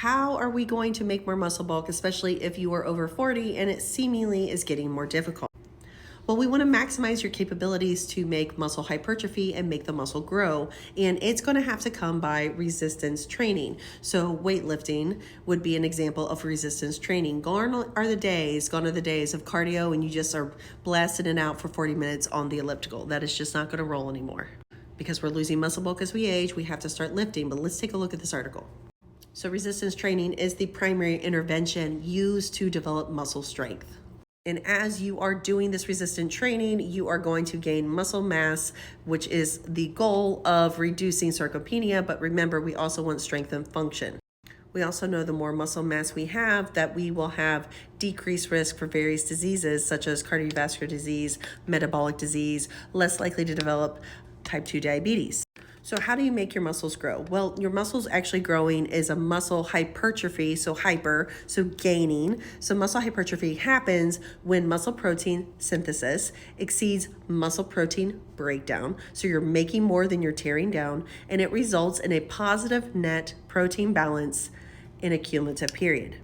How are we going to make more muscle bulk, especially if you are over 40 and it seemingly is getting more difficult? Well, we want to maximize your capabilities to make muscle hypertrophy and make the muscle grow. And it's going to have to come by resistance training. So weightlifting would be an example of resistance training. Gone are the days of cardio and you just are blasting it out for 40 minutes on the elliptical. That is just not going to roll anymore. Because we're losing muscle bulk as we age, we have to start lifting. But let's take a look at this article. So resistance training is the primary intervention used to develop muscle strength. And as you are doing this resistant training, you are going to gain muscle mass, which is the goal of reducing sarcopenia. But remember, we also want strength and function. We also know the more muscle mass we have, that we will have decreased risk for various diseases such as cardiovascular disease, metabolic disease, less likely to develop type 2 diabetes. So how do you make your muscles grow? Well, your muscles actually growing is a muscle hypertrophy, so gaining. So muscle hypertrophy happens when muscle protein synthesis exceeds muscle protein breakdown. So you're making more than you're tearing down, and it results in a positive net protein balance in a cumulative period.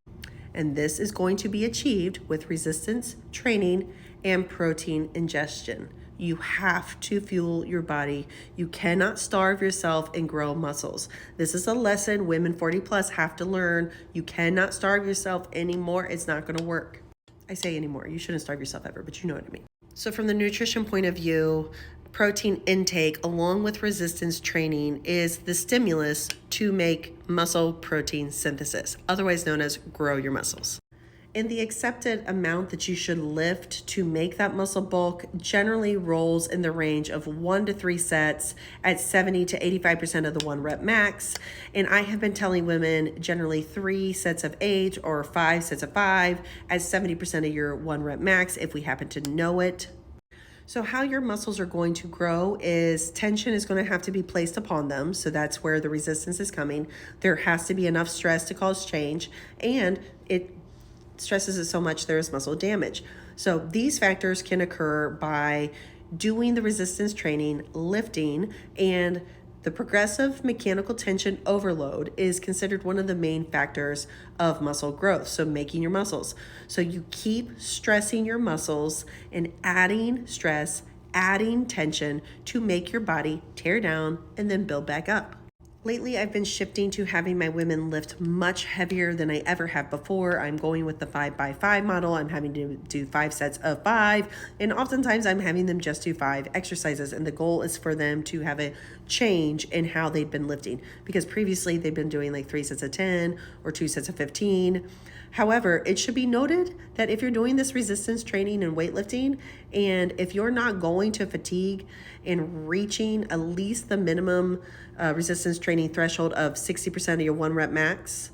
And this is going to be achieved with resistance training and protein ingestion. You have to fuel your body. You cannot starve yourself and grow muscles. This is a lesson women 40 plus have to learn. You cannot starve yourself anymore. It's not going to work. I say anymore. You shouldn't starve yourself ever, but you know what I mean. So from the nutrition point of view, protein intake along with resistance training is the stimulus to make muscle protein synthesis, otherwise known as grow your muscles. And the accepted amount that you should lift to make that muscle bulk generally rolls in the range of 1 to 3 sets at 70 to 85% of the 1 rep max. And I have been telling women generally 3 sets of 8 or 5 sets of 5 at 70% of your 1 rep max if we happen to know it. So how your muscles are going to grow is tension is going to have to be placed upon them. So that's where the resistance is coming. There has to be enough stress to cause change, and it stresses it so much there is muscle damage. So these factors can occur by doing the resistance training, lifting, and the progressive mechanical tension overload is considered one of the main factors of muscle growth. So making your muscles. So you keep stressing your muscles and adding stress, adding tension to make your body tear down and then build back up. Lately, I've been shifting to having my women lift much heavier than I ever have before. I'm going with the 5x5 model. I'm having to do 5 sets of 5, and oftentimes I'm having them just do 5 exercises, and the goal is for them to have a change in how they've been lifting, because previously they've been doing like 3 sets of 10 or 2 sets of 15. However, it should be noted that if you're doing this resistance training and weightlifting, and if you're not going to fatigue and reaching at least the minimum resistance training threshold of 60% of your 1 rep max,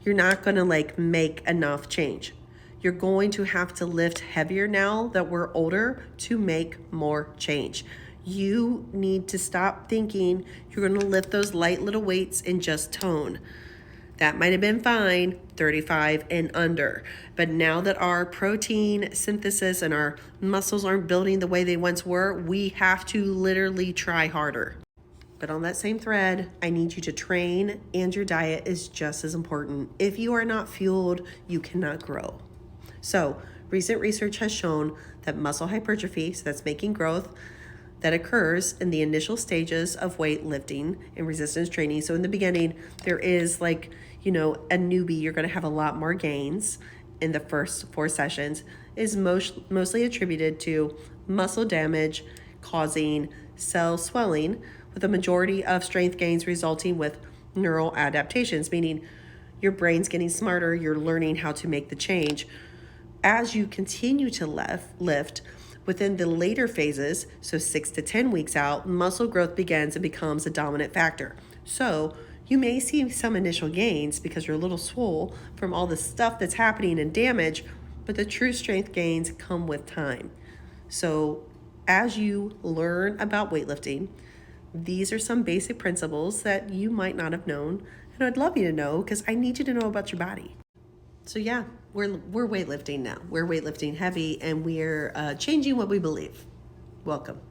you're not going to make enough change. You're going to have to lift heavier now that we're older to make more change. You need to stop thinking you're going to lift those light little weights and just tone. That might have been fine, 35 and under. But now that our protein synthesis and our muscles aren't building the way they once were, we have to literally try harder. But on that same thread, I need you to train, and your diet is just as important. If you are not fueled, you cannot grow. So recent research has shown that muscle hypertrophy, so that's making growth, that occurs in the initial stages of weightlifting and resistance training. So in the beginning, there is a newbie, you're going to have a lot more gains in the first 4 sessions, is mostly attributed to muscle damage causing cell swelling, with a majority of strength gains resulting with neural adaptations, meaning your brain's getting smarter, you're learning how to make the change. As you continue to lift, within the later phases, so 6 to 10 weeks out, muscle growth begins and becomes a dominant factor. So you may see some initial gains because you're a little swole from all the stuff that's happening and damage, but the true strength gains come with time. So as you learn about weightlifting, these are some basic principles that you might not have known, and I'd love you to know because I need you to know about your body. So yeah, we're weightlifting now. We're weightlifting heavy, and we're changing what we believe. Welcome.